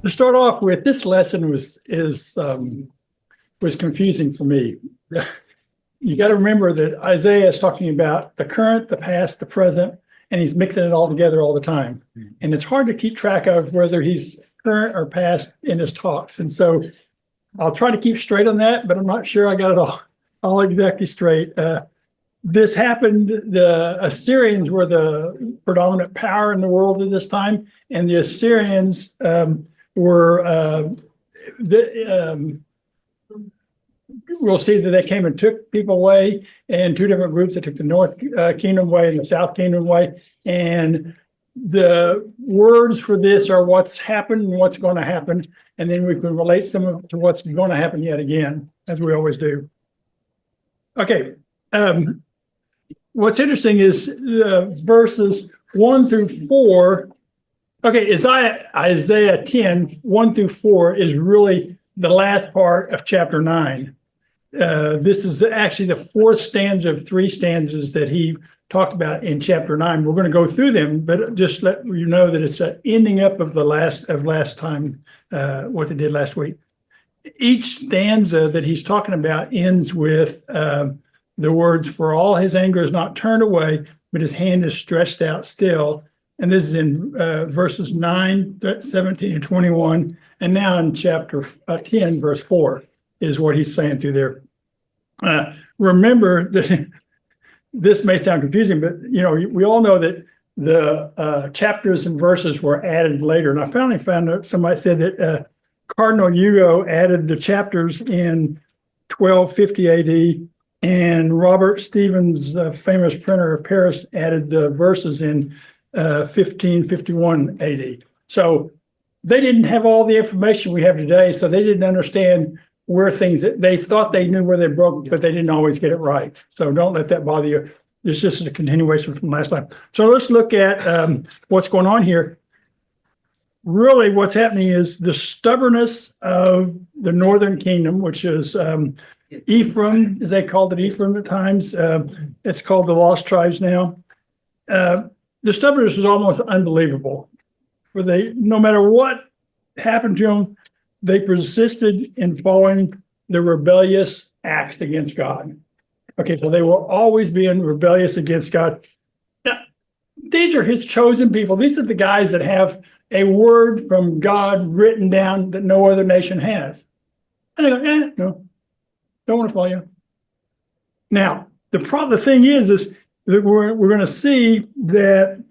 To start off with, this lesson was confusing for me. You got to remember that Isaiah is talking about the current, the past, the present, and he's mixing it all together all the time. And it's hard to keep track of whether he's current or past in his talks. And so I'll try to keep straight on that, but I'm not sure I got it all exactly straight. This happened, the Assyrians were the predominant power in the world at this time, and the Assyrians we'll see that they came and took people away in two different groups. They took the North Kingdom way and the South Kingdom way. And the words for this are what's happened and what's going to happen. And then we can relate some of it to what's going to happen yet again, as we always do. Okay. What's interesting is verses 1 through 4. Okay, Isaiah 10, 1 through 4 is really the last part of chapter 9. This is actually the fourth stanza of three stanzas that he talked about in chapter 9. We're going to go through them, but just let you know that it's an ending up of last time, what they did last week. Each stanza that he's talking about ends with the words, "For all his anger is not turned away, but his hand is stretched out still." And this is in verses 9, 17, and 21. And now in chapter 10, verse 4 is what he's saying through there. Remember that this may sound confusing, but we all know that the chapters and verses were added later. And I finally found out somebody said that Cardinal Hugo added the chapters in 1250 AD, and Robert Stevens, the famous printer of Paris, added the verses in 1551 AD. So they didn't have all the information we have today, so they didn't understand where they thought they knew where they broke, but they didn't always get it right. So don't let that bother you. It's just a continuation from last time. So let's look at what's going on here. Really what's happening is the stubbornness of the northern kingdom, which is Ephraim, as they called it, Ephraim at times. It's called the Lost Tribes now. The stubbornness was almost unbelievable. No matter what happened to them, they persisted in following the rebellious acts against God. Okay, so they will always be rebellious against God. Now, these are his chosen people. These are the guys that have a word from God written down that no other nation has. And they go, no, don't want to follow you. Now, the thing is that we're going to see that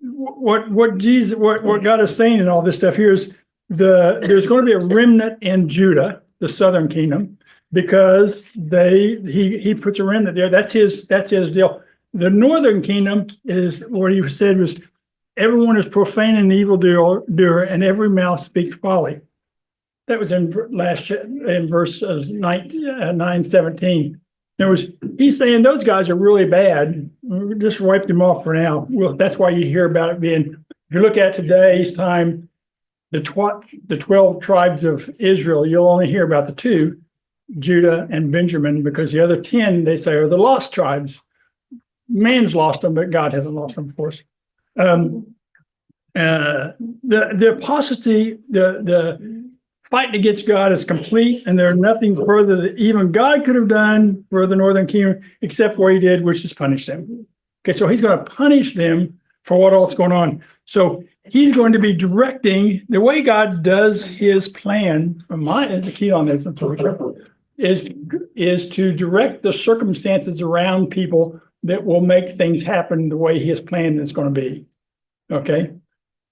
what God is saying in all this stuff here is there's going to be a remnant in Judah, the southern kingdom, because he puts a remnant there. That's his deal. The northern kingdom is what he said was, everyone is profane and evildoer, and every mouth speaks folly. That was in verses 9:17. In other words, he's saying those guys are really bad. We just wiped them off for now. Well, that's why you hear about it being, if you look at today's time, the 12 tribes of Israel, you'll only hear about the two, Judah and Benjamin, because the other 10, they say, are the lost tribes. Man's lost them, but God hasn't lost them, of course. The apostasy, the fighting against God is complete, and there's nothing further that even God could have done for the northern kingdom except what he did, which is punish them. Okay, so he's going to punish them for what all's going on. So he's going to be directing the way God does his plan. Mine is the key on this. Is to direct the circumstances around people that will make things happen the way his plan is going to be. Okay,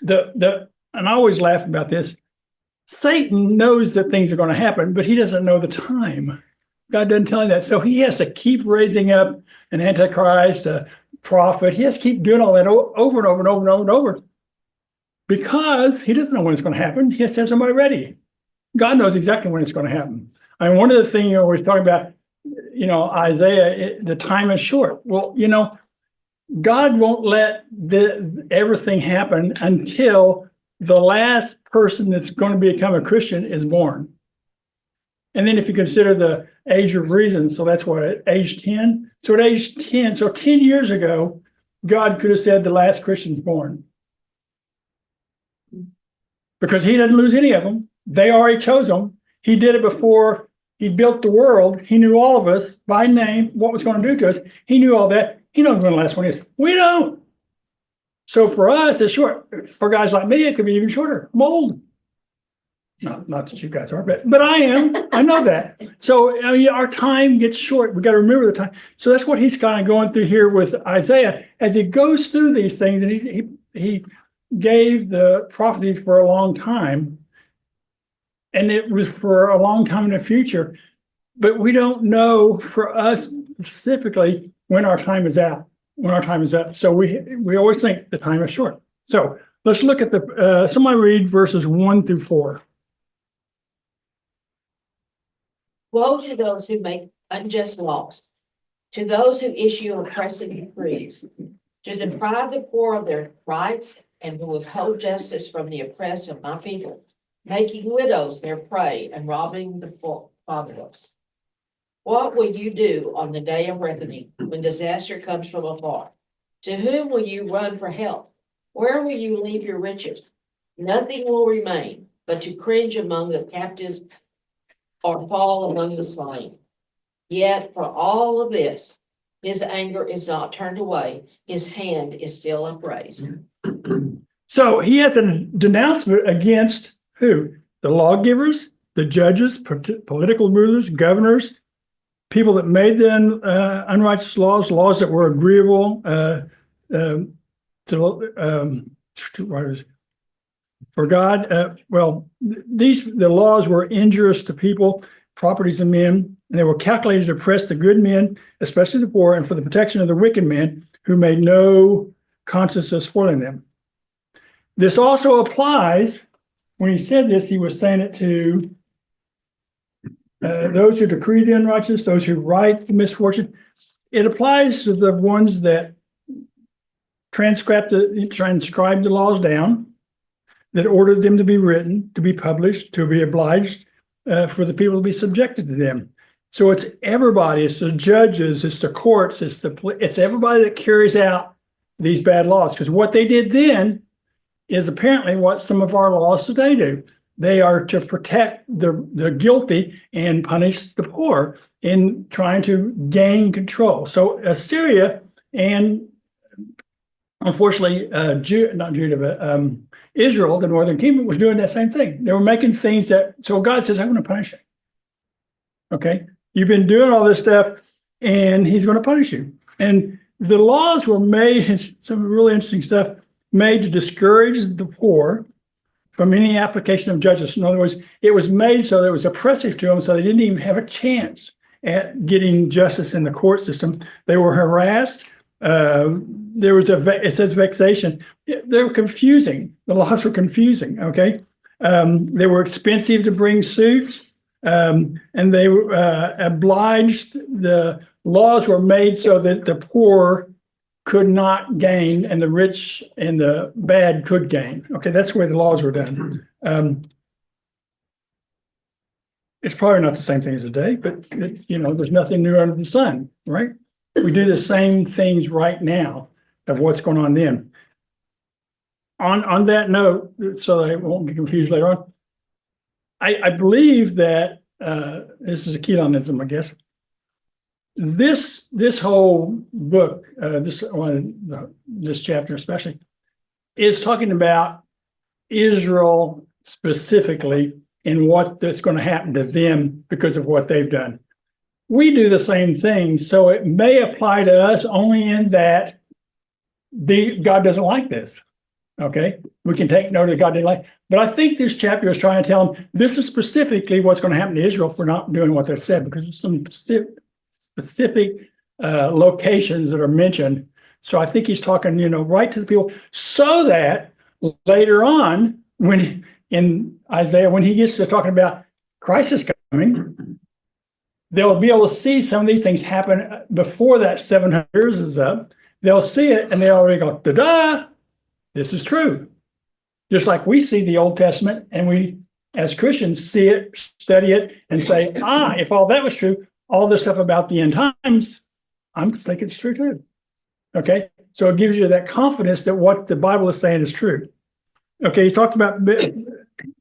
and I always laugh about this. Satan knows that things are going to happen, but he doesn't know the time. God doesn't tell him that. So he has to keep raising up an antichrist, a prophet. He has to keep doing all that over and over and over and over and over, because he doesn't know when it's going to happen. He has to have somebody ready. God knows exactly when it's going to happen. I mean, one of the things we're talking about, Isaiah, the time is short. Well, God won't let everything happen until the last person that's going to become a Christian is born. And then if you consider the age of reason, so that's what, at age 10? So at age 10, so 10 years ago, God could have said the last Christian's born. because he didn't lose any of them. They already chose them. He did it before he built the world. He knew all of us by name, what was going to do to us. He knew all that. He knows when the last one is. We don't. So for us, it's short. For guys like me, it could be even shorter. I'm old. Not that you guys are, but I am. I know that. So I mean, our time gets short. We got to remember the time. So that's what he's kind of going through here with Isaiah as he goes through these things. And he gave the prophecies for a long time, and it was for a long time in the future. But we don't know for us specifically when our time is out. When our time is up. So we always think the time is short. So let's look at the somebody read verses 1-4. Woe to those who make unjust laws, to those who issue oppressive decrees, to deprive the poor of their rights and to withhold justice from the oppressed of my people, making widows their prey and robbing the fatherless. What will you do on the day of reckoning when disaster comes from afar? To whom will you run for help? Where will you leave your riches? Nothing will remain but to cringe among the captives or fall among the slain. Yet for all of this, his anger is not turned away. His hand is still upraised. So he has a denouncement against who? The lawgivers, the judges, political rulers, governors, people that made the unrighteous laws that were agreeable for God. The laws were injurious to people, properties of men, and they were calculated to oppress the good men, especially the poor, and for the protection of the wicked men who made no conscience of spoiling them. This also applies, when he said this, he was saying it to those who decree the unrighteous, those who write the misfortune. It applies to the ones that transcribe the laws down, that ordered them to be written, to be published, to be obliged for the people to be subjected to them. So it's everybody. It's the judges. It's the courts. It's everybody that carries out these bad laws. Because what they did then is apparently what some of our laws today do. They are to protect the guilty and punish the poor in trying to gain control. So Assyria and unfortunately, Israel, the northern kingdom, was doing that same thing. They were making things so God says, I'm going to punish you. Okay, you've been doing all this stuff, and he's going to punish you. And the laws were made, some really interesting stuff, made to discourage the poor from any application of justice. In other words, it was made so that it was oppressive to them, so they didn't even have a chance at getting justice in the court system. They were harassed. It says vexation. They were confusing. The laws were confusing. Okay. They were expensive to bring suits. And they were obliged. The laws were made so that the poor could not gain and the rich and the bad could gain. Okay. That's the way the laws were done. It's probably not the same thing as today, but there's nothing new under the sun, right? We do the same things right now of what's going on then. On that note, so that I won't get confused later on, I believe that this is a Keelonism, I guess. This whole book, this chapter especially, is talking about Israel specifically and what's going to happen to them because of what they've done. We do the same thing, so it may apply to us only in that God doesn't like this. Okay, we can take note of God didn't like, but I think this chapter is trying to tell them this is specifically what's going to happen to Israel for not doing what they said, because there's some specific locations that are mentioned. So I think he's talking, right to the people, so that later on, when in Isaiah, when he gets to talking about Christ is coming, they'll be able to see some of these things happen before that 700 years is up. They'll see it and they already go, da-da, this is true. Just like we see the Old Testament and we, as Christians, see it, study it, and say, if all that was true, all this stuff about the end times, I'm thinking it's true too. Okay, so it gives you that confidence that what the Bible is saying is true. Okay, he talks about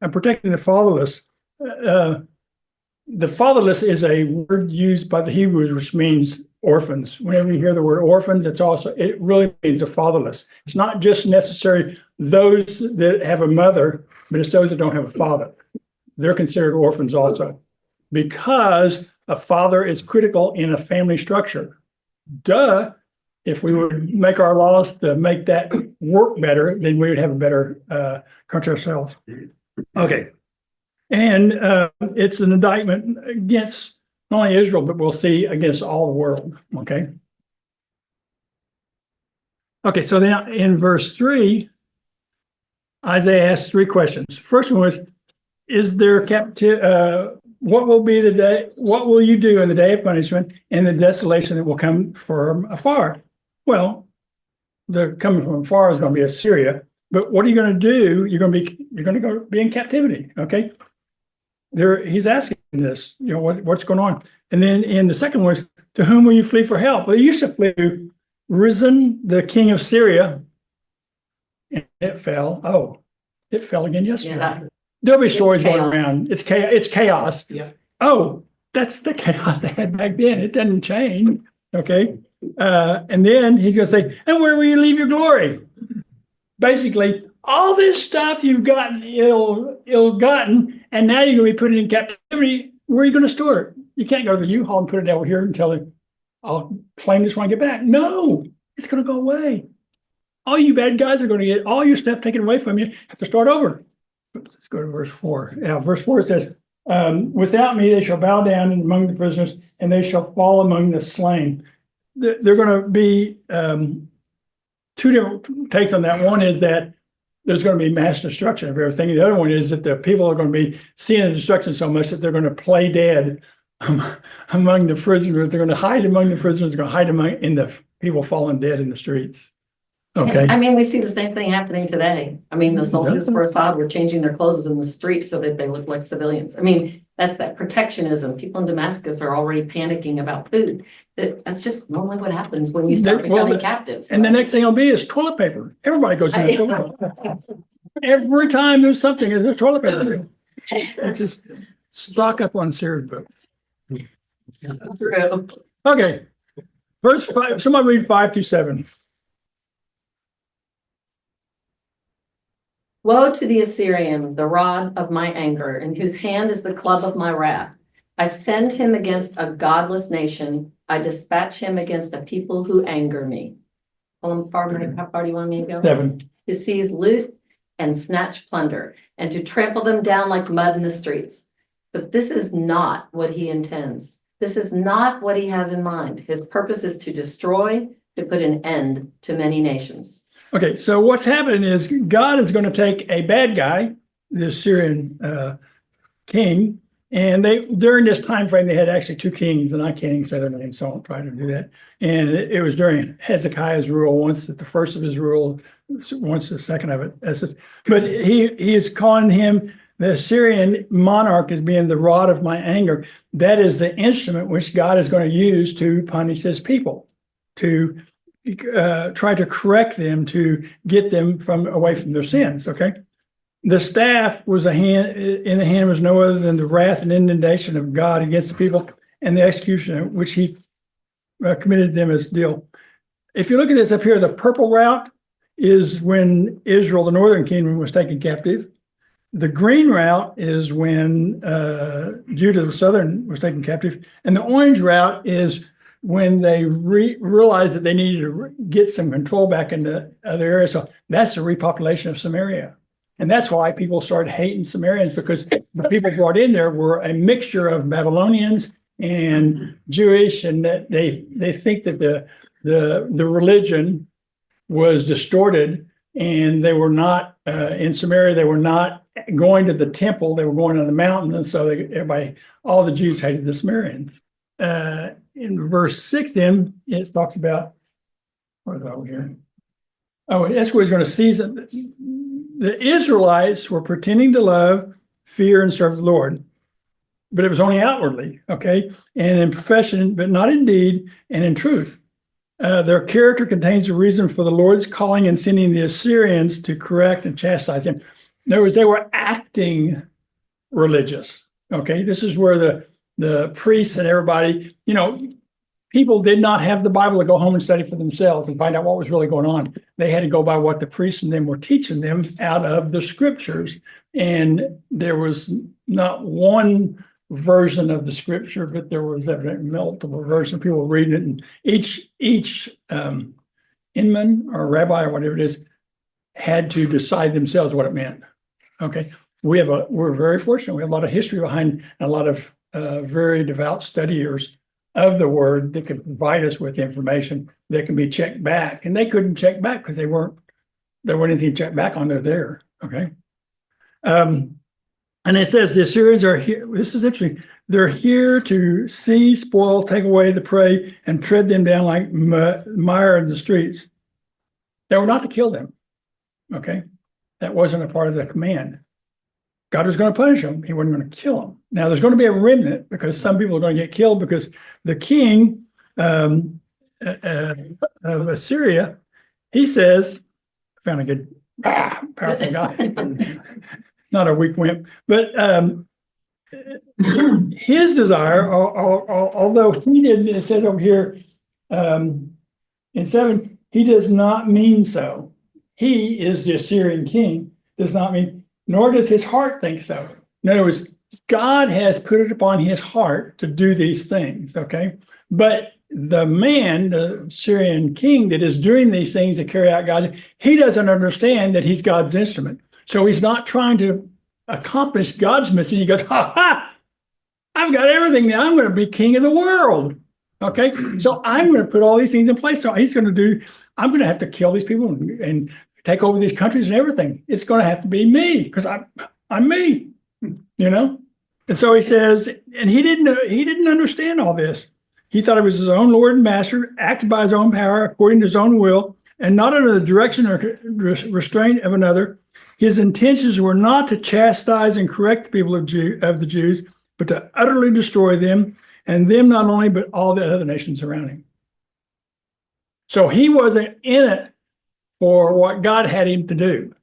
protecting the fatherless. The fatherless is a word used by the Hebrews, which means orphans. Whenever you hear the word orphans, it really means the fatherless. It's not just necessarily those that have a mother, but it's those that don't have a father. They're considered orphans also, because a father is critical in a family structure. Duh. If we would make our laws to make that work better, then we would have a better country ourselves. Okay. And it's an indictment against not only Israel, but we'll see against all the world. Okay. Okay, so then in verse 3, Isaiah asks 3 questions. First one was, is there what will be the day, what will you do in the day of punishment and the desolation that will come from afar? Well, the coming from afar is going to be Assyria, but what are you going to do? You're going to go be in captivity. Okay. He's asking this, what's going on? And then in the second one, to whom will you flee for help? Well, you used to flee to Rezin, the king of Syria, and it fell. Oh, it fell again yesterday. Yeah. There'll be stories going around. It's chaos. Yeah. Oh, that's the chaos they had back then. It doesn't change. Okay. And then he's going to say, and where will you leave your glory? Basically, all this stuff you've gotten ill-gotten, and now you're going to be put in captivity. Where are you going to store it? You can't go to the U-Haul and put it over here until I'll claim this when I get back. No, it's going to go away. All you bad guys are going to get all your stuff taken away from you. Have to start over. Let's go to verse 4. Yeah, verse 4 says, without me they shall bow down among the prisoners, and they shall fall among the slain. They're going to be 2 different takes on that. One is that there's going to be mass destruction of everything. The other one is that the people are going to be seeing the destruction so much that they're going to play dead among the prisoners. They're going to hide among the prisoners. They're going to hide in the people falling dead in the streets. Okay. I mean, we see the same thing happening today. I mean, the soldiers for Assad were changing their clothes in the street so that they look like civilians. I mean, that's that protectionism. People in Damascus are already panicking about food. That's just normally what happens when you start becoming captives. And the next thing will be is toilet paper. Everybody goes in the toilet. Every time there's something, there's toilet paper. It's just stock up on Sears books. True. Okay. Verse 5. Somebody read 5-7. Woe to the Assyrian, the rod of my anger, in whose hand is the club of my wrath. I send him against a godless nation. I dispatch him against a people who anger me. How far do you want me to go? 7. To seize loot and snatch plunder, and to trample them down like mud in the streets. But this is not what he intends. This is not what he has in mind. His purpose is to destroy, to put an end to many nations. Okay, so what's happening is God is going to take a bad guy, the Syrian king, and during this time frame they had actually 2 kings, and I can't even say their names, so I won't try to do that. And it was during Hezekiah's rule, once at the first of his rule, once the second of it. But he is calling him the Assyrian monarch as being the rod of my anger. That is the instrument which God is going to use to punish his people, to try to correct them, to get them away from their sins. Okay. The staff was in the hand was no other than the wrath and indignation of God against the people, and the execution which he committed them as deal. If you look at this up here, the purple route is when Israel, the northern kingdom, was taken captive. The green route is when Judah, the southern, was taken captive. And the orange route is when they realized that they needed to get some control back in the other areas. So that's the repopulation of Samaria. And that's why people started hating Samaritans, because the people brought in there were a mixture of Babylonians and Jewish, and that they think that the religion was distorted, and they were not in Samaria. They were not going to the temple. They were going to the mountain, and so all the Jews hated the Samaritans. In verse 6, then it talks about, where's that over here? Oh, that's where he's going to seize it. The Israelites were pretending to love, fear, and serve the Lord, but it was only outwardly, okay, and in profession, but not in deed and in truth. Their character contains the reason for the Lord's calling and sending the Assyrians to correct and chastise them. In other words, they were acting religious. Okay, this is where the priests and everybody, people did not have the Bible to go home and study for themselves and find out what was really going on. They had to go by what the priests and them were teaching them out of the scriptures. And there was not one version of the scripture, but there was evidently multiple versions. People were reading it, and each inman or rabbi or whatever it is had to decide themselves what it meant. Okay, we're very fortunate. We have a lot of history behind, and a lot of very devout studiers of the word that can provide us with information that can be checked back. And they couldn't check back because there weren't anything to check back on. They're there. Okay. And it says the Assyrians are here. This is interesting. They're here to seize, spoil, take away the prey, and tread them down like mire in the streets. They were not to kill them. Okay. That wasn't a part of the command. God was going to punish them. He wasn't going to kill them. Now, there's going to be a remnant because some people are going to get killed because the king of Assyria, he says, I found a good, powerful guy, not a weak wimp, but his desire, although he didn't, it says over here in 7, he does not mean so. He is the Assyrian king, does not mean, nor does his heart think so. In other words, God has put it upon his heart to do these things, okay? But the man, the Syrian king that is doing these things to carry out God's, he doesn't understand that he's God's instrument. So he's not trying to accomplish God's mission. He goes, ha ha, I've got everything now. I'm going to be king of the world, okay? So I'm going to put all these things in place. So he's going to do, I'm going to have to kill these people and take over these countries and everything. It's going to have to be me because I'm me, And so he says, and he didn't understand all this. He thought he was his own Lord and Master, acted by his own power, according to his own will, and not under the direction or restraint of another. His intentions were not to chastise and correct the people of the Jews, but to utterly destroy them, and them not only, but all the other nations around him. So he wasn't in it for what God had him to do.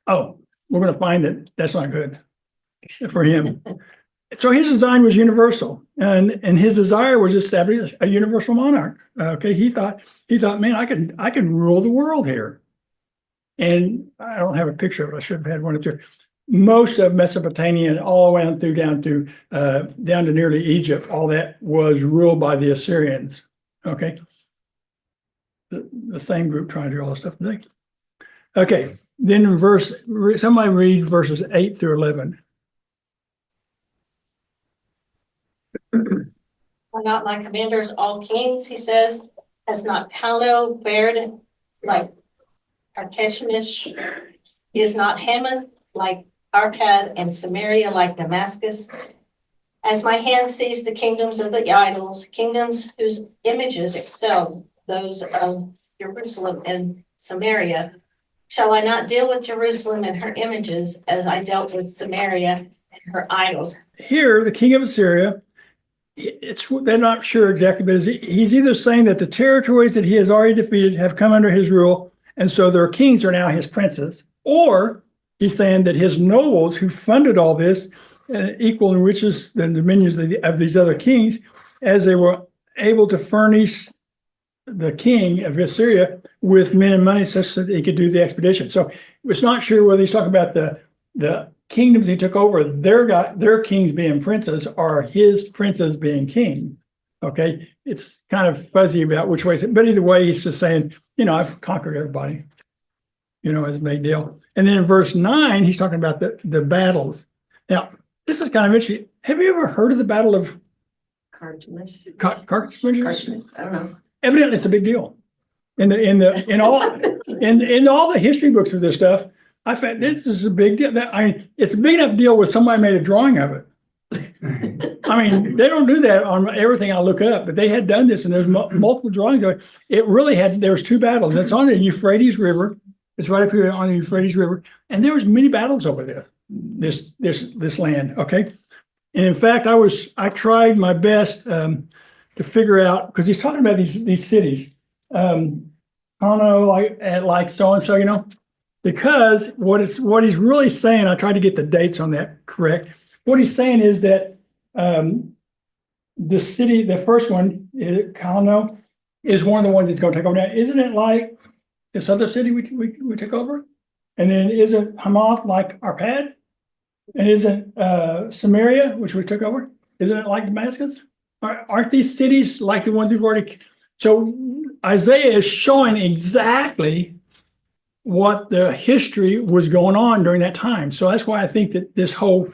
Oh, we're going to find that that's not good for him. So his design was universal, and his desire was to establish a universal monarch. Okay, he thought, man, I can rule the world here. And I don't have a picture of it. I should have had one up there. Most of Mesopotamia, all the way on through down to nearly Egypt, all that was ruled by the Assyrians. Okay, the same group trying to do all this stuff today. Okay, then in somebody read verses 8 through 11. Are not my commanders all kings, he says? Has not Calno bared like Archemish? Is not Hamath like Arcad, and Samaria like Damascus? As my hand seized the kingdoms of the idols, kingdoms whose images excel those of Jerusalem and Samaria, shall I not deal with Jerusalem and her images as I dealt with Samaria and her idols? Here, the king of Assyria, they're not sure exactly, but he's either saying that the territories that he has already defeated have come under his rule, and so their kings are now his princes, or he's saying that his nobles who funded all this equal in riches the dominions of these other kings, as they were able to furnish the king of Assyria with men and money such that he could do the expedition. So it's not sure whether he's talking about the kingdoms he took over, their kings being princes, or his princes being king. Okay, it's kind of fuzzy about which way, but either way, he's just saying, I've conquered everybody, it's a big deal. And then in verse 9, he's talking about the battles. Now, this is kind of interesting. Have you ever heard of the Battle of Carchemish. Carchemish? I don't know. Evidently, it's a big deal. In all the history books of this stuff, I found this is a big deal. It's a big enough deal where somebody made a drawing of it. I mean, they don't do that on everything I look up, but they had done this, and there's multiple drawings of it. It really there's 2 battles. It's on the Euphrates River. It's right up here on the Euphrates River, and there was many battles over there. This land, okay. And in fact, I tried my best to figure out, because he's talking about these cities. I don't know, like so and so, Because what he's really saying, I tried to get the dates on that correct. What he's saying is that the city, the first one, Kalno, is one of the ones that's going to take over. Now, isn't it like this other city we took over? And then isn't Hamath like Arpad? And isn't Samaria, which we took over, isn't it like Damascus? Aren't these cities like the ones we've already? So Isaiah is showing exactly what the history was going on during that time. So that's why I think that this whole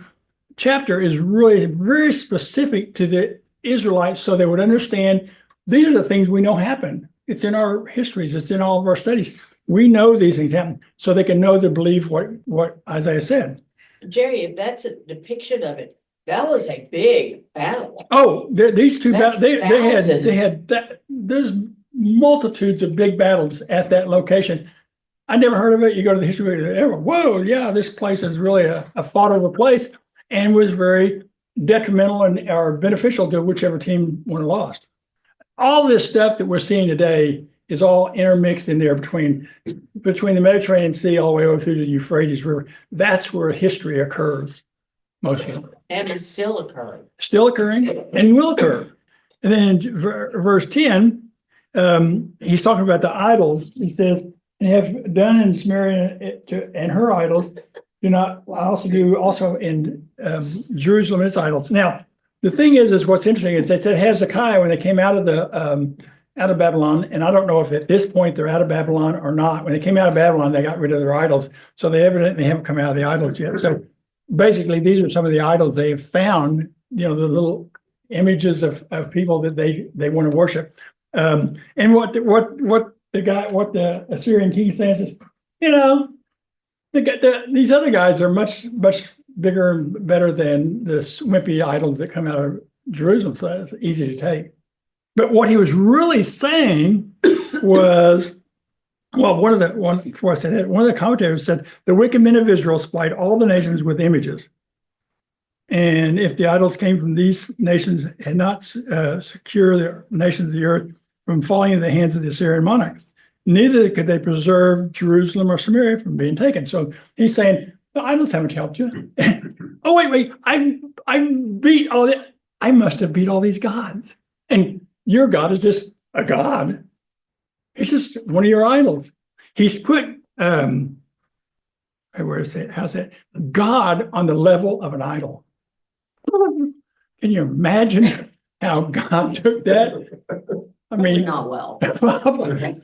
chapter is really very specific to the Israelites, so they would understand these are the things we know happen. It's in our histories. It's in all of our studies. We know these things happen, so they can know to believe what Isaiah said. Jerry, if that's a depiction of it, that was a big battle. Oh, these two That's they had there's multitudes of big battles at that location. I never heard of it. You go to the history book, whoa, yeah, this place is really a fought over place and was very detrimental and or beneficial to whichever team won or lost. All this stuff that we're seeing today is all intermixed in there between the Mediterranean Sea all the way over through the Euphrates River. That's where history occurs mostly. And it's still occurring. Still occurring and will occur. And then in verse 10, he's talking about the idols. He says, and have done in Samaria and her idols, do not also in Jerusalem and its idols. Now, the thing is what's interesting is they said Hezekiah when they came out of Babylon, and I don't know if at this point they're out of Babylon or not. When they came out of Babylon, they got rid of their idols. So they evidently haven't come out of the idols yet. So basically, these are some of the idols they have found, the little images of people that they want to worship. And what the Assyrian king says is, these other guys are much bigger and better than the wimpy idols that come out of Jerusalem. So it's easy to take. But what he was really saying was, well, one of the commentators said, the wicked men of Israel supplied all the nations with images. And if the idols came from these nations had not secure the nations of the earth from falling into the hands of the Assyrian monarch, neither could they preserve Jerusalem or Samaria from being taken. So he's saying, the idols haven't helped you. Oh, wait, I beat all that. I must have beat all these gods. And your God is just a god. He's just one of your idols. He's put, where is it? How's that? God on the level of an idol. Can you imagine how God took that? I mean, Not well.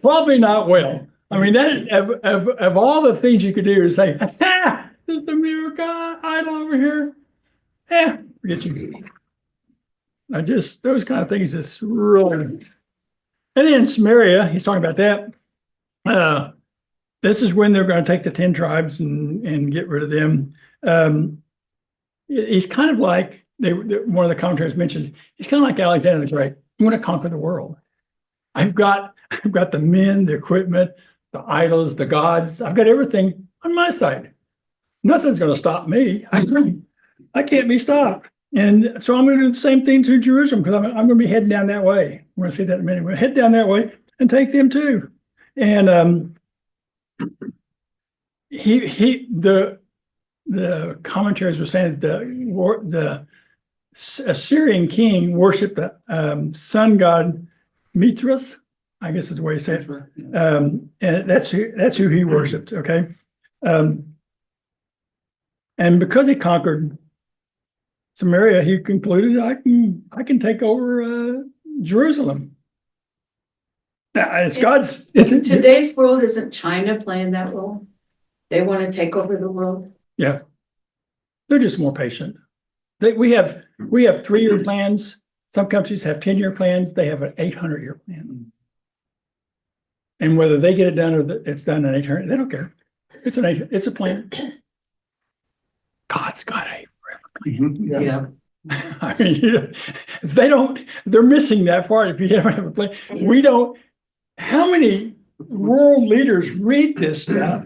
probably not well. I mean, that of all the things you could do is say, ah, this is the mirror God idol over here. Forget you. Those kind of things just really. And then Samaria, he's talking about that. This is when they're going to take the 10 tribes and get rid of them. He's kind of like one of the commentators mentioned. He's kind of like Alexander the Great. You want to conquer the world. I've got the men, the equipment, the idols, the gods. I've got everything on my side. Nothing's going to stop me. I can't be stopped. And so I'm going to do the same thing to Jerusalem because I'm going to be heading down that way. We're going to see that in a minute. We'll head down that way and take them too. And the commentaries were saying that the Assyrian king worshipped the sun god Mithras, I guess is the way he says it. And that's who he worshipped. Okay, and because he conquered Samaria, he concluded, I can take over Jerusalem. Now, it's God's. In today's world, isn't China playing that role? They want to take over the world. Yeah, they're just more patient. We have 3-year plans. Some countries have 10-year plans. They have an 800-year plan. And whether they get it done or it's done in 800, they don't care. It's a plan. God's got a forever plan. Yeah. I mean, they're missing that part. If you ever have a plan, we don't. How many world leaders read this stuff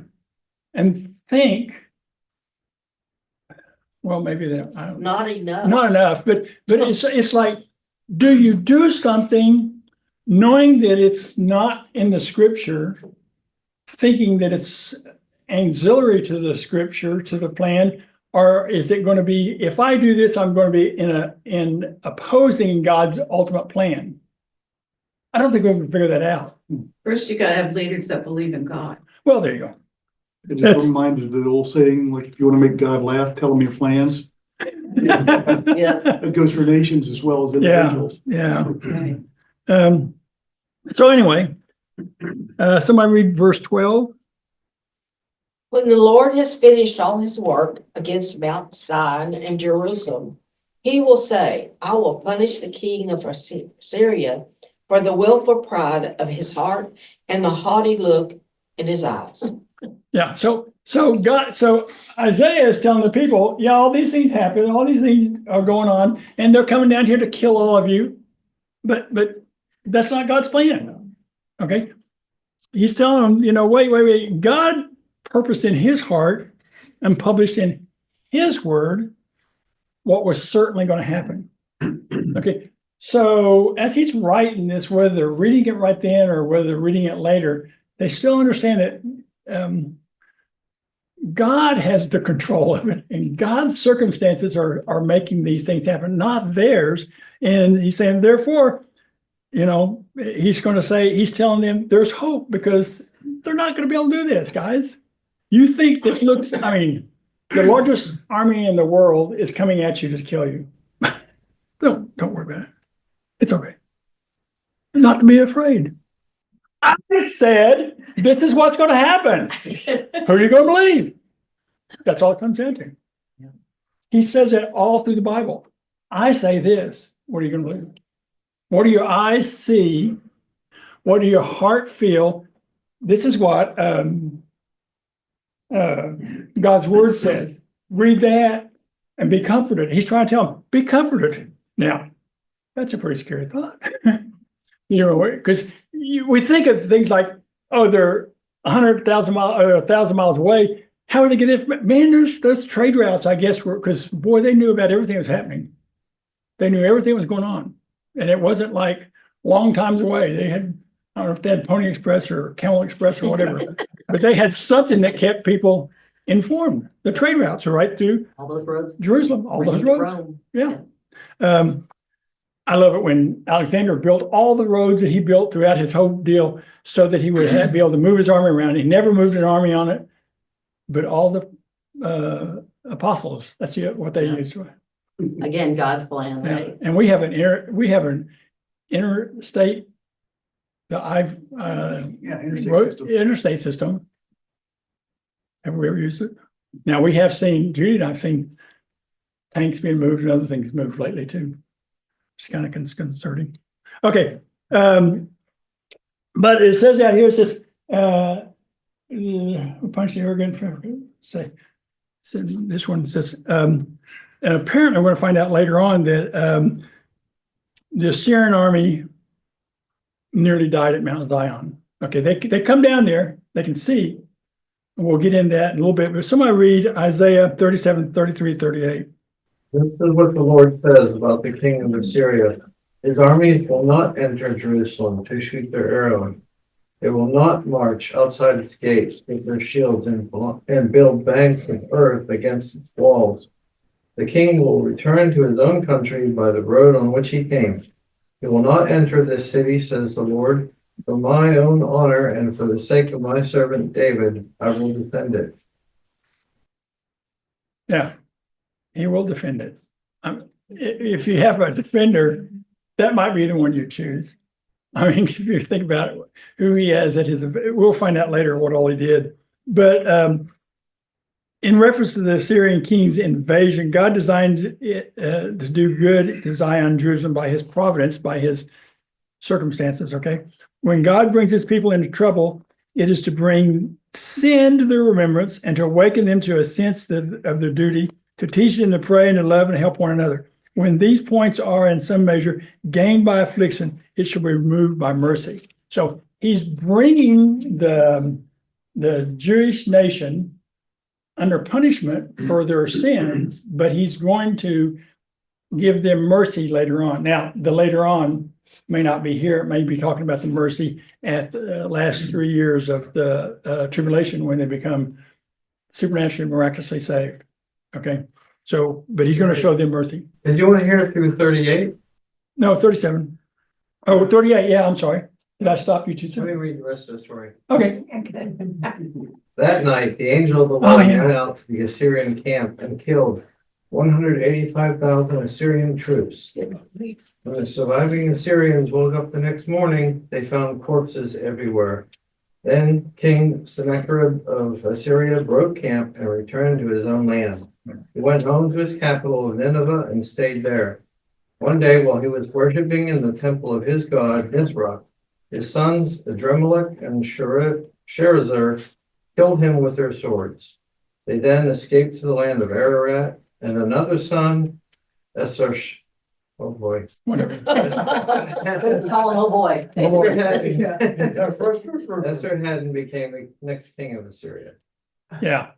and think, well, maybe they don't. I don't know. Not enough. Not enough, but it's like, do you do something knowing that it's not in the scripture, thinking that it's auxiliary to the scripture, to the plan? Or is it going to be, if I do this, I'm going to be in opposing God's ultimate plan? I don't think we can figure that out. First, you gotta have leaders that believe in God. Well, there you go. It just reminded the old saying, like, if you want to make God laugh, tell him your plans. Yeah. It goes for nations as well as Yeah, individuals. yeah. Right. So anyway, somebody read verse 12. When the Lord has finished all his work against Mount Zion and Jerusalem, he will say, I will punish the king of Assyria for the willful pride of his heart and the haughty look in his eyes. Yeah, so Isaiah is telling the people, yeah, all these things happen, all these things are going on, and they're coming down here to kill all of you. But that's not God's plan. Okay. He's telling them, wait. God purposed in his heart and published in his word what was certainly going to happen. Okay. So as he's writing this, whether they're reading it right then or whether they're reading it later, they still understand that God has the control of it, and God's circumstances are making these things happen, not theirs. And he's saying, therefore, he's going to say, he's telling them there's hope because they're not going to be able to do this, guys. You think this looks, the largest army in the world is coming at you to kill you. Don't worry about it. It's okay. Not to be afraid. I said, this is what's going to happen. Who are you going to believe? That's all it comes down to. He says it all through the Bible. I say this. What are you going to believe? What do your eyes see? What do your heart feel? This is what God's word says. Read that and be comforted. He's trying to tell them, be comforted. Now, that's a pretty scary thought. Because we think of things like, oh, they're 100,000 miles or 1,000 miles away. How are they getting information? Man, those trade routes, I guess, because boy, they knew about everything that was happening. They knew everything that was going on. And it wasn't like long times away. They had, I don't know if they had Pony Express or Camel Express or whatever, but they had something that kept people informed. The trade routes are right through All those roads. Jerusalem, all those bring you to roads. Rome. Yeah. I love it when Alexander built all the roads that he built throughout his whole deal so that he would be able to move his army around. He never moved an army on it, but all the apostles, that's what they Yeah. used. Again, God's plan, Yeah. right? And we have an interstate, interstate system. Have we ever used it? Now we have seen, Judy and I've seen tanks being moved and other things moved lately too. It's kind of concerning. Okay. But it says out here, it says, punch the organ for say. So this one says, and apparently we're going to find out later on that the Assyrian army nearly died at Mount Zion. Okay, they come down there, they can see, and we'll get into that in a little bit. But somebody read Isaiah 37, 33, 38. This is what the Lord says about the king of Assyria. His armies will not enter Jerusalem to shoot their arrows. They will not march outside its gates with their shields and build banks of earth against its walls. The king will return to his own country by the road on which he came. He will not enter this city, says the Lord. For my own honor and for the sake of my servant David, I will defend it. Yeah, he will defend it. If you have a defender, that might be the one you choose. I mean, if you think about it, who he has at his, we'll find out later what all he did. But in reference to the Assyrian king's invasion, God designed it to do good to Zion, Jerusalem by his providence, by his circumstances, okay? When God brings his people into trouble, it is to bring sin to their remembrance and to awaken them to a sense of their duty, to teach them to pray and to love and help one another. When these points are in some measure gained by affliction, it shall be removed by mercy. So he's bringing the Jewish nation under punishment for their sins, but he's going to give them mercy later on. Now, the later on may not be here. It may be talking about the mercy at the last 3 years of the tribulation when they become supernaturally, miraculously saved. Okay, so, but he's gonna show them mercy. Did you want to hear through 38? No, 37. Oh, 38, yeah, I'm sorry. Did I stop you too Let me soon? read the rest of the story. Okay, That night, the angel of the Oh, Lord yeah. went out to the Assyrian camp and killed 185,000 Assyrian troops. When the surviving Assyrians woke up the next morning, they found corpses everywhere. Then King Sennacherib of Assyria broke camp and returned to his own land. He went home to his capital of Nineveh and stayed there. One day, while he was worshiping in the temple of his god Nisroch, his sons Adremelech and Sharezer killed him with their swords. They then escaped to the land of Ararat, and another son, Esarsh, oh boy. whatever. Let's call him, oh boy. Esarhaddon became the next king of Assyria. Yeah.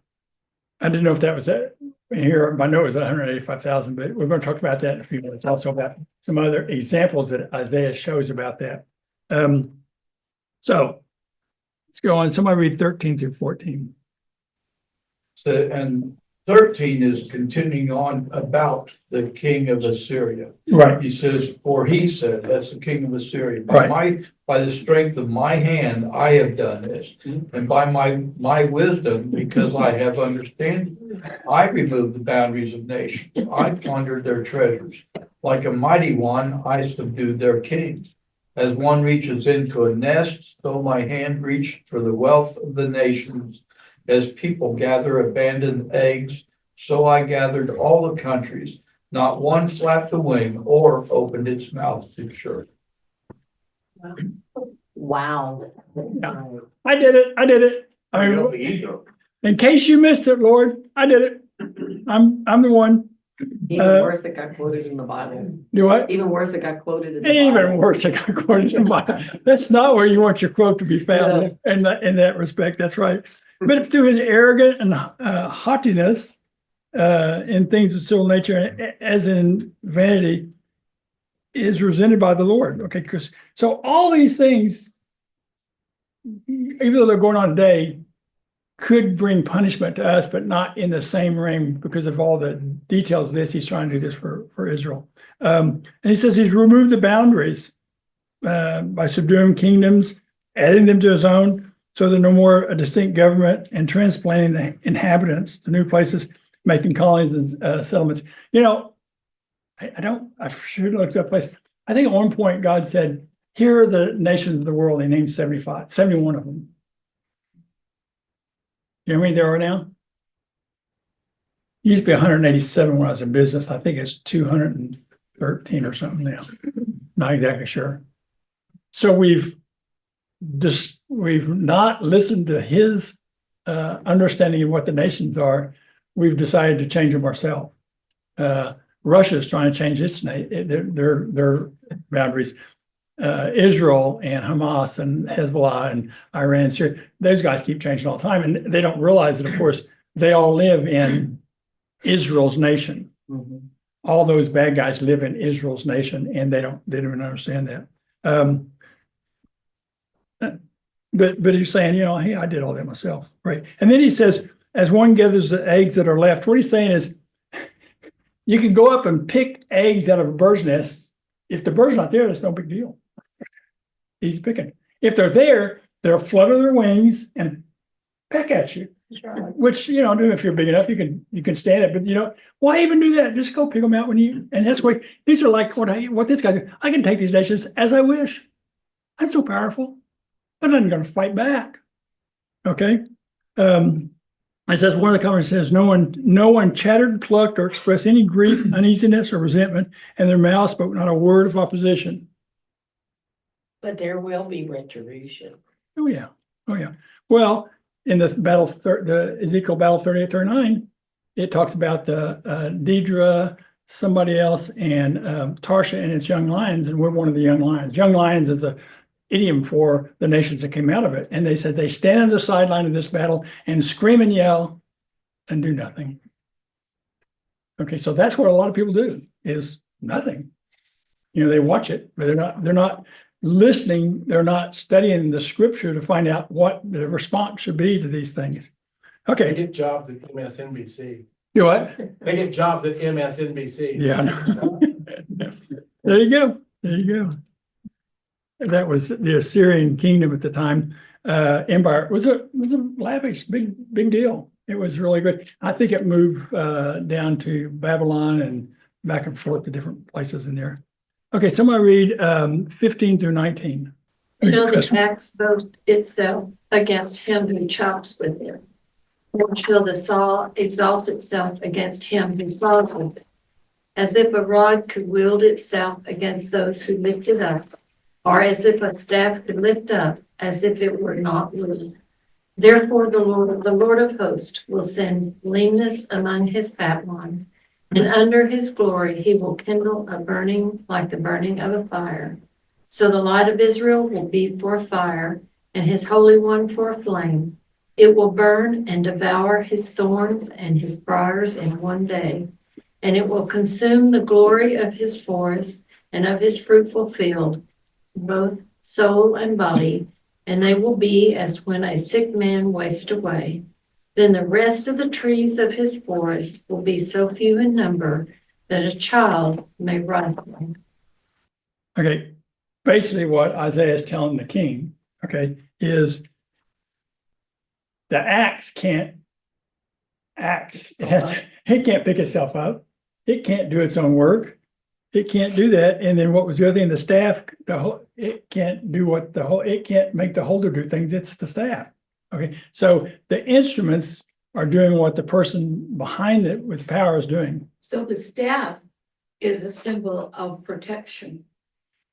I didn't know if that was it. Here, my note was 185,000, but we're going to talk about that in a few minutes. Also about some other examples that Isaiah shows about that. So let's go on. Somebody read 13 through 14. So, and 13 is continuing on about the king of Assyria. Right, He says, for he said, that's the king of Assyria, Right. by the strength of my hand, I have done this. And by my wisdom, because I have understanding, I removed the boundaries of nations. I plundered their treasures. Like a mighty one, I subdued their kings. As one reaches into a nest, so my hand reached for the wealth of the nations. As people gather abandoned eggs, so I gathered all the countries. Not one flapped a wing or opened its mouth to chirp. Wow. I did it. I did it. I mean, in case you missed it, Lord, I did it. I'm the one. Even worse, it got quoted in the Bible. Do what? Even worse, it got quoted in the Bible. Even worse, I got quoted in my, that's not where you want your quote to be found in that respect. That's right. But through his arrogant and haughtiness in things of civil nature, as in vanity, is resented by the Lord. Okay, because so all these things, even though they're going on today, could bring punishment to us, but not in the same realm because of all the details of this. He's trying to do this for Israel. And he says he's removed the boundaries by subduing kingdoms, adding them to his own, so they're no more a distinct government, and transplanting the inhabitants to new places, making colonies and settlements. You know, I should look that place. I think at one point God said, here are the nations of the world. He named 71 of them. You know how many there are now? Used to be 187 when I was in business. I think it's 213 or something now. Not exactly sure. So we've not listened to his understanding of what the nations are. We've decided to change them ourselves. Russia is trying to change their boundaries. Israel and Hamas and Hezbollah and Iran, Syria, those guys keep changing all the time, and they don't realize that, of course, they all live in Israel's nation. Mhm. All those bad guys live in Israel's nation, and they don't even understand that. But he's saying, you know, hey, I did all that myself, right? And then he says, as one gathers the eggs that are left, what he's saying is, you can go up and pick eggs out of a bird's nest. If the bird's not there, that's no big deal. He's picking. If they're there, they'll flutter their wings and peck at you. Which, you know, if you're big enough, you can stand it. But you know, why even do that? Just go pick them out when you. And that's why these are like what this guy did. I can take these nations as I wish. I'm so powerful. I'm not going to fight back. Okay. It says one of the comments says no one chattered, clucked, or expressed any grief, uneasiness, or resentment, and their mouth spoke not a word of opposition. But there will be retribution. Oh yeah. Oh yeah. Well, in the the Ezekiel battle 38-39, it talks about Deidre, somebody else, and Tarsha and its young lions, and we're one of the young lions. Young lions is a idiom for the nations that came out of it. And they said they stand on the sideline of this battle and scream and yell and do nothing. Okay, so that's what a lot of people do, is nothing. You know, they watch it, but they're not listening, they're not studying the scripture to find out what the response should be to these things. They Okay, get jobs at MSNBC. you what? They get jobs at MSNBC. Yeah. I know. There you go. There you go. That was the Assyrian kingdom at the time. Empire was a lavish, big deal. It was really good. I think it moved down to Babylon and back and forth to different places in there. Okay, somebody read 15 through 19. Shall the axe boast itself against him who chops with it? Or shall the saw exalt itself against him who saws with it? As if a rod could wield itself against those who lift it up, or as if a staff could lift up, as if it were not wood. Therefore the Lord of hosts will send leanness among his fat ones, and under his glory he will kindle a burning like the burning of a fire. So the light of Israel will be for a fire, and his Holy One for a flame. It will burn and devour his thorns and his briars in one day, and it will consume the glory of his forest and of his fruitful field, both soul and body, and they will be as when a sick man wastes away. Then the rest of the trees of his forest will be so few in number that a child may run them. Okay, basically what Isaiah is telling the king, okay, is the axe can't axe. It can't pick itself up. It can't do its own work. It can't do that. And then what was the other thing? The staff, it can't do what it can't make the holder do things. It's the staff. Okay, so the instruments are doing what the person behind it with power is doing. So the staff is a symbol of protection.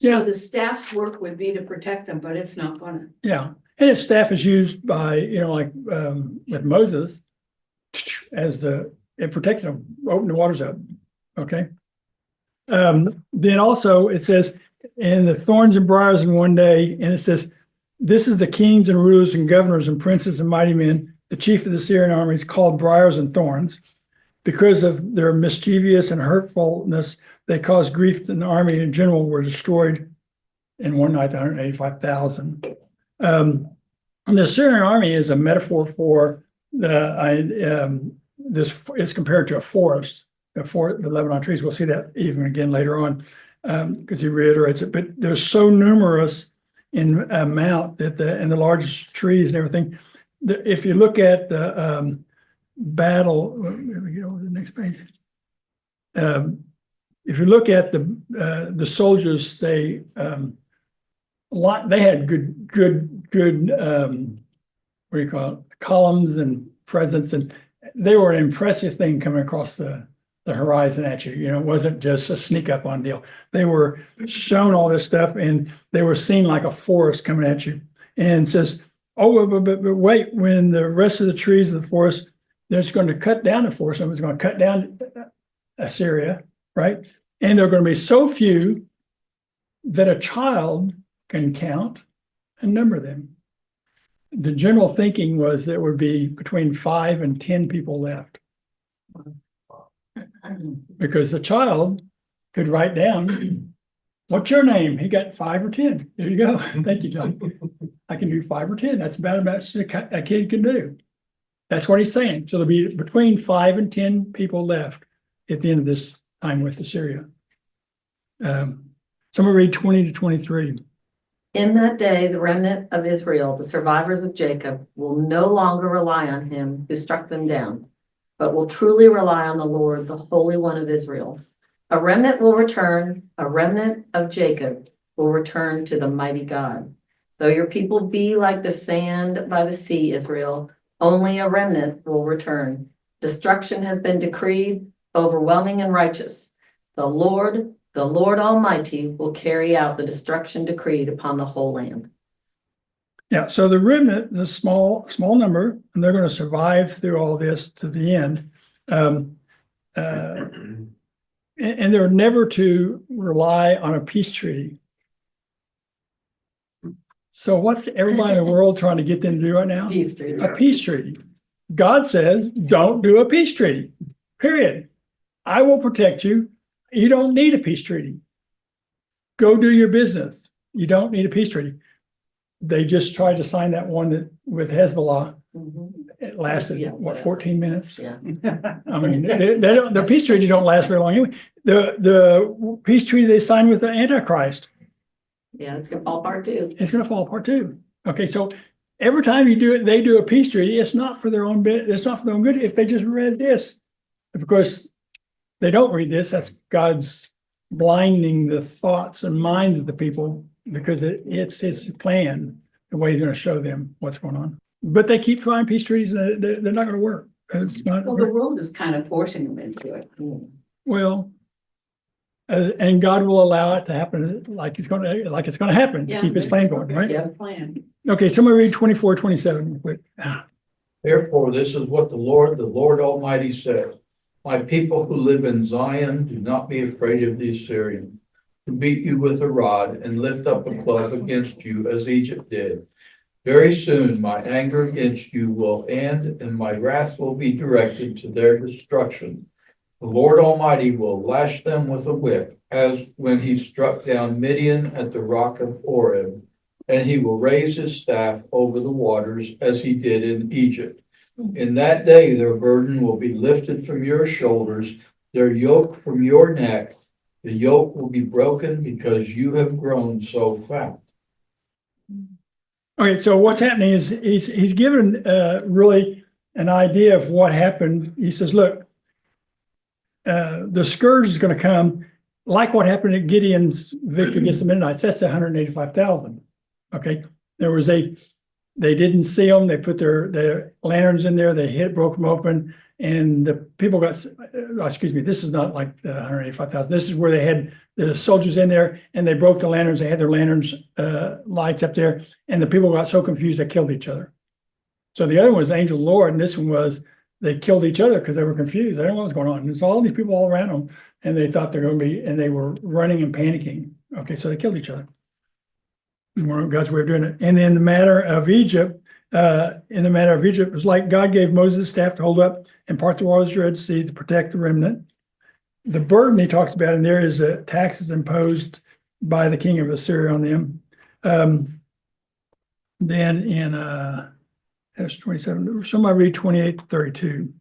Yeah. So the staff's work would be to protect them, but it's not gonna. Yeah, and its staff is used by, like with Moses as it protected them, opened the waters up. Okay. Then also it says, and the thorns and briars in one day, and it says, this is the kings and rulers and governors and princes and mighty men, the chief of the Syrian armies called briars and thorns. Because of their mischievous and hurtfulness, they caused grief to the army in general were destroyed in one night, 185,000. The Assyrian army is a metaphor for this is compared to a forest, the Lebanon trees. We'll see that even again later on because he reiterates it. But they're so numerous in amount that and the largest trees and everything. If you look at the battle, let me get over to the next page. If you look at the soldiers, they had good what do you call it, columns and presence, and they were an impressive thing coming across the horizon at you. It wasn't just a sneak up on deal. They were shown all this stuff, and they were seen like a forest coming at you. And it says, oh, but wait, when the rest of the trees of the forest, they're just going to cut down the forest. Someone's going to cut down Assyria, right? And they're going to be so few that a child can count and number them. The general thinking was there would be between 5 and 10 people left. Because the child could write down, what's your name? He got 5 or 10. There you go. Thank you, John. I can do 5 or 10. That's about as much a kid can do. That's what he's saying. So there'll be between 5 and 10 people left at the end of this time with Assyria. Someone read 20 to 23. In that day, the remnant of Israel, the survivors of Jacob, will no longer rely on him who struck them down, but will truly rely on the Lord, the Holy One of Israel. A remnant will return, a remnant of Jacob will return to the mighty God. Though your people be like the sand by the sea, Israel, only a remnant will return. Destruction has been decreed, overwhelming and righteous. The Lord Almighty will carry out the destruction decreed upon the whole land. Yeah, so the remnant, the small number, and they're going to survive through all this to the end. And they're never to rely on a peace treaty. So what's everybody in the world trying to get them to do right now? Peace treaty. A peace treaty. God says, don't do a peace treaty, period. I will protect you. You don't need a peace treaty. Go do your business. You don't need a peace treaty. They just tried to sign that one with Hezbollah It lasted, Yeah, what, whatever. 14 minutes? Yeah. I mean, they don't, the peace treaty don't last very long anyway. The peace treaty they signed with the Antichrist, Yeah, it's gonna fall apart too. it's gonna fall apart too. Okay, so every time you do it, they do a peace treaty, it's not for their own bit, it's not for their own good if they just read this. Because they don't read this, that's God's blinding the thoughts and minds of the people because it's his plan, the way he's gonna show them what's going on. But they keep trying peace treaties and they're not gonna work. It's not, Well, the world is kind of forcing them into it. well, and God will allow it to happen like it's gonna happen, to Yeah. keep his plan going, right? Yeah, plan. Okay, somebody read 24:27, quick. Therefore, this is what the Lord Almighty says. My people who live in Zion, do not be afraid of the Assyrian, who beat you with a rod and lift up a club against you as Egypt did. Very soon my anger against you will end and my wrath will be directed to their destruction. The Lord Almighty will lash them with a whip, as when he struck down Midian at the rock of Oreb, and he will raise his staff over the waters as he did in Egypt. In that day, their burden will be lifted from your shoulders, their yoke from your neck. The yoke will be broken because you have grown so fat. Okay, so what's happening is he's given really an idea of what happened. He says, look, the scourge is going to come like what happened at Gideon's victory against the Midianites. That's 185,000. Okay, they didn't see them. They put their lanterns in there. They broke them open, and the people got. Excuse me. This is not like the 185,000. This is where they had the soldiers in there, and they broke the lanterns. They had their lanterns lights up there, and the people got so confused they killed each other. So the other one was the angel of the Lord, and this one was they killed each other because they were confused. They didn't know what was going on. There's all these people all around them, and they thought they're going to be, and they were running and panicking. Okay, so they killed each other. God's way of doing it. And in the matter of Egypt, it was like God gave Moses a staff to hold up and part the waters of the Red Sea to protect the remnant. The burden he talks about in there is the taxes imposed by the king of Assyria on them. Then in verse 27, somebody read 28-32.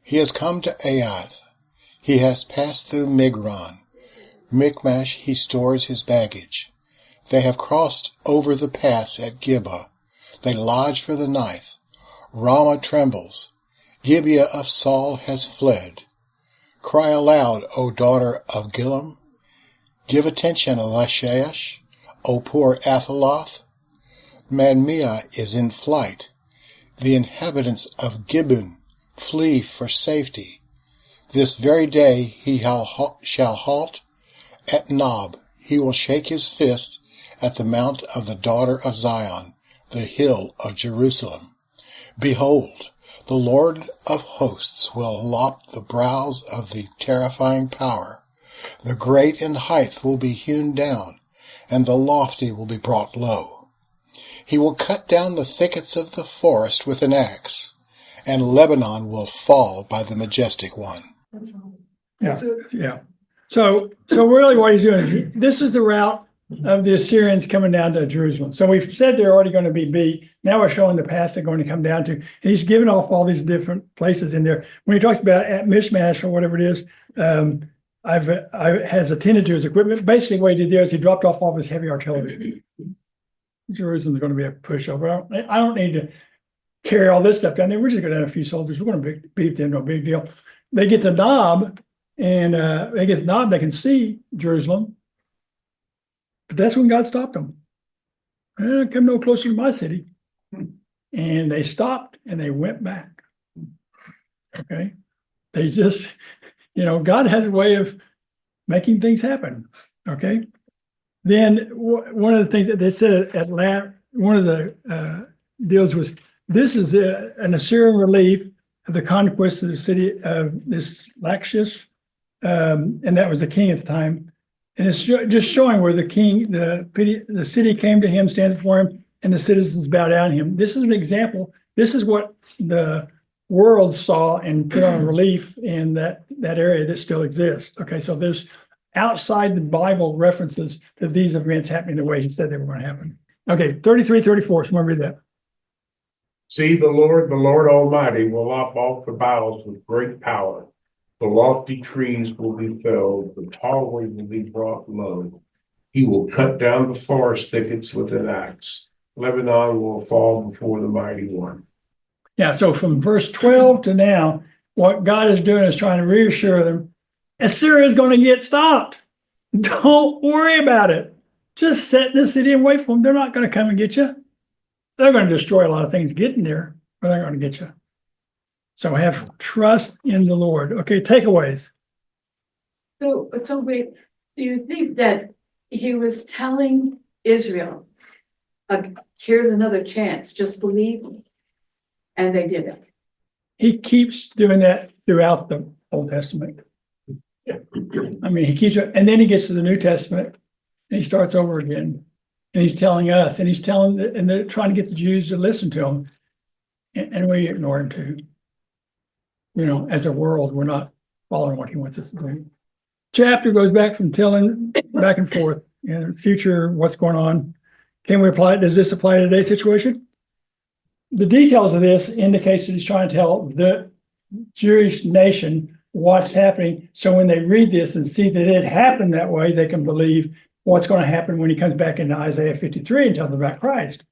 He has come to Aiath. He has passed through Migron. Michmash he stores his baggage. They have crossed over the pass at Gibeah. They lodge for the night. Ramah trembles. Gibeah of Saul has fled. Cry aloud, O daughter of Gilom. Give attention, Lachish, O poor Athaloth. Madmea is in flight. The inhabitants of Gibeon flee for safety. This very day he shall halt at Nob. He will shake his fist at the mount of the daughter of Zion, the hill of Jerusalem. Behold, the Lord of hosts will lop the brows of the terrifying power. The great in height will be hewn down, and the lofty will be brought low. He will cut down the thickets of the forest with an axe, and Lebanon will fall by the majestic one. Yeah. So really what he's doing is this is the route of the Assyrians coming down to Jerusalem. So we've said they're already going to be beat. Now we're showing the path they're going to come down to. And he's given off all these different places in there. When he talks about at Mishmash or whatever it is, I has attended to his equipment. Basically what he did there is he dropped off all of his heavy artillery. Jerusalem's going to be a pushover. I don't need to carry all this stuff down there. We're just going to have a few soldiers. We're going to beat them, no big deal. They get the Nob, and they can see Jerusalem. But that's when God stopped them. Come no closer to my city. And they stopped and they went back. Okay. They just, God has a way of making things happen. Okay. Then one of the things that they said one of the deals was, this is an Assyrian relief of the conquest of the city of this Lachish, and that was the king at the time. And it's just showing where the king, the city came to him, stands before him, and the citizens bow down to him. This is an example. This is what the world saw and put on a relief in that area that still exists. Okay, so there's outside the Bible references to these events happening the way he said they were going to happen. Okay, 33, 34. Someone read that. See, the Lord Almighty, will lop off the boughs with great power. The lofty trees will be felled, the tall ones will be brought low. He will cut down the forest thickets with an axe. Lebanon will fall before the mighty one. Yeah, so from verse 12 to now, what God is doing is trying to reassure them, Assyria is going to get stopped. Don't worry about it. Just set this city and wait for them. They're not going to come and get you. They're going to destroy a lot of things getting there, but they're going to get you. So have trust in the Lord. Okay, takeaways. So wait, do you think that he was telling Israel, here's another chance, just believe me? And they did it. He keeps doing that throughout the Old Testament. I mean, he keeps it, and then he gets to the New Testament and he starts over again. And he's telling us, and he's telling, and they're trying to get the Jews to listen to him. And we ignore him too. You know, as a world, we're not following what he wants us to do. Chapter goes back from telling back and forth in the future, what's going on. Can we apply it? Does this apply to today's situation? The details of this indicates that he's trying to tell the Jewish nation what's happening. So when they read this and see that it happened that way, they can believe what's going to happen when he comes back into Isaiah 53 and tells them about Christ.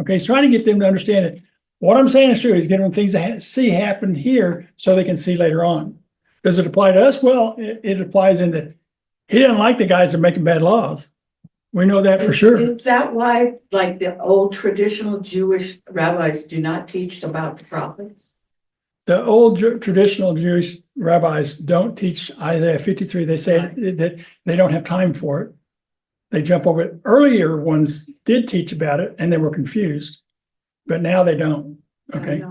Okay, he's trying to get them to understand it. What I'm saying is true. He's getting them things to see happen here so they can see later on. Does it apply to us? Well, it applies in that he didn't like the guys that are making bad laws. We know that for sure. Is that why, like, the old traditional Jewish rabbis do not teach about the prophets? The old traditional Jewish rabbis don't teach Isaiah 53. They say that they don't have time for it. They jump over it. Earlier ones did teach about it and they were confused, but now they don't. Okay.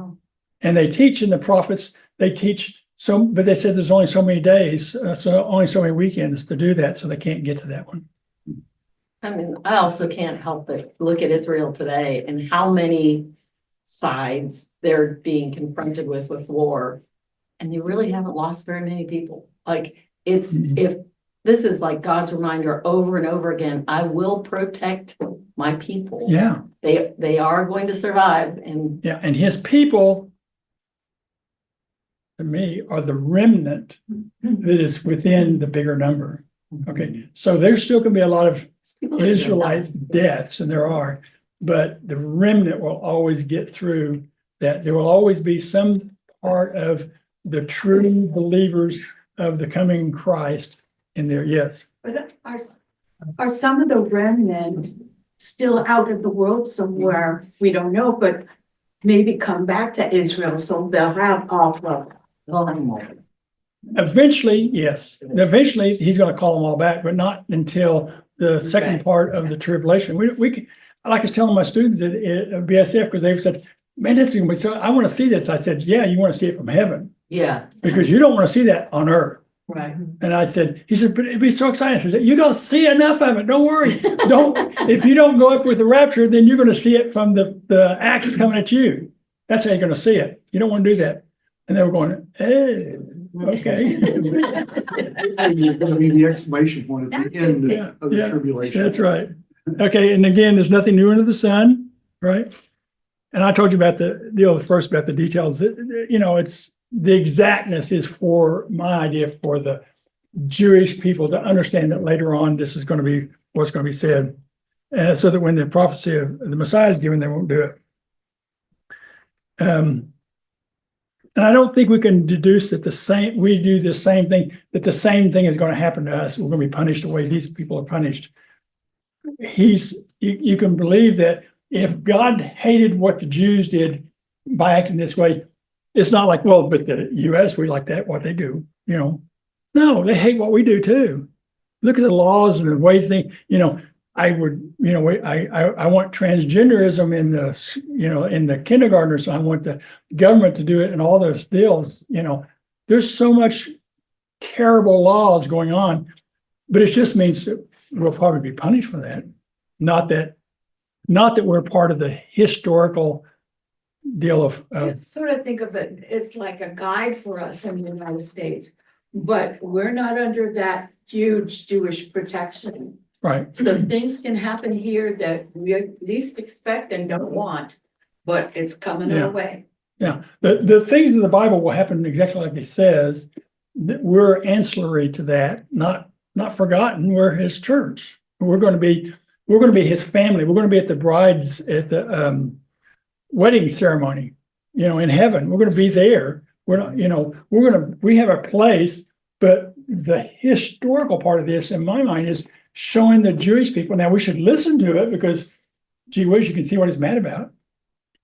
And they teach in the prophets, they teach but they said there's only so many days, so only so many weekends to do that. So they can't get to that one. I mean, I also can't help but look at Israel today and how many sides they're being confronted with war. And they really haven't lost very many people. Like if this is like God's reminder over and over again, I will protect my people. Yeah. They are going to survive. And yeah, and his people, to me, are the remnant that is within the bigger number. Okay, so there's still going to be a lot of Israelite deaths, and there are, but the remnant will always get through that. There will always be some part of the true believers of the coming Christ in there. Yes. But are some of the remnant still out of the world somewhere? We don't know, but maybe come back to Israel, so they'll have all of them. Eventually, yes. Eventually, he's going to call them all back, but not until the second part of the tribulation. We can, like I was telling my students at BSF, because they said, "Man, this is going to be so." I want to see this. I said, "Yeah, you want to see it from heaven, yeah, because you don't want to see that on earth." Right. And I said, he said, "But it'd be so exciting." I said, "You don't see enough of it. Don't worry. If you don't go up with the rapture, then you're going to see it from the axe coming at you. That's how you're going to see it. You don't want to do that." And they were going, "Hey, okay." You're going to be the exclamation point at the end of the tribulation. That's right. Okay, and again, there's nothing new under the sun, right? And I told you about the first about the details. It's the exactness is for my idea for the Jewish people to understand that later on this is going to be what's going to be said, so that when the prophecy of the Messiah is given, they won't do it. And I don't think we can deduce that we do the same thing, that the same thing is going to happen to us. We're going to be punished the way these people are punished. You can believe that if God hated what the Jews did by acting this way, it's not like, well, but the U.S., we like that, what they do, No, they hate what we do too. Look at the laws and the way I want transgenderism in the kindergartners. I want the government to do it and all those deals. There's so much terrible laws going on, but it just means that we'll probably be punished for that. Not that we're part of the historical deal of I sort of think of it, it's like a guide for us in the United States. but we're not under that huge Jewish protection. Right. So things can happen here that we at least expect and don't want, but it's coming Yeah. our way. Yeah, the things in the Bible will happen exactly like it says. That we're ancillary to that, not forgotten. We're his church. We're going to be his family. We're going to be at the wedding ceremony, in heaven. We're going to be there. We're not, we have a place, but the historical part of this, in my mind, is showing the Jewish people. Now we should listen to it because, gee whiz, you can see what he's mad about.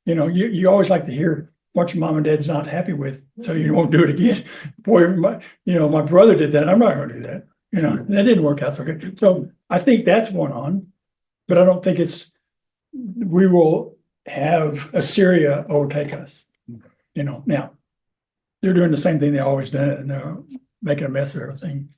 You always like to hear what your mom and dad's not happy with, so you won't do it again. Boy, my brother did that. I'm not going to do that. That didn't work out so good. So I think that's going on, but I don't think we will have Assyria overtake us. Now they're doing the same thing they always done, and they're making a mess of everything.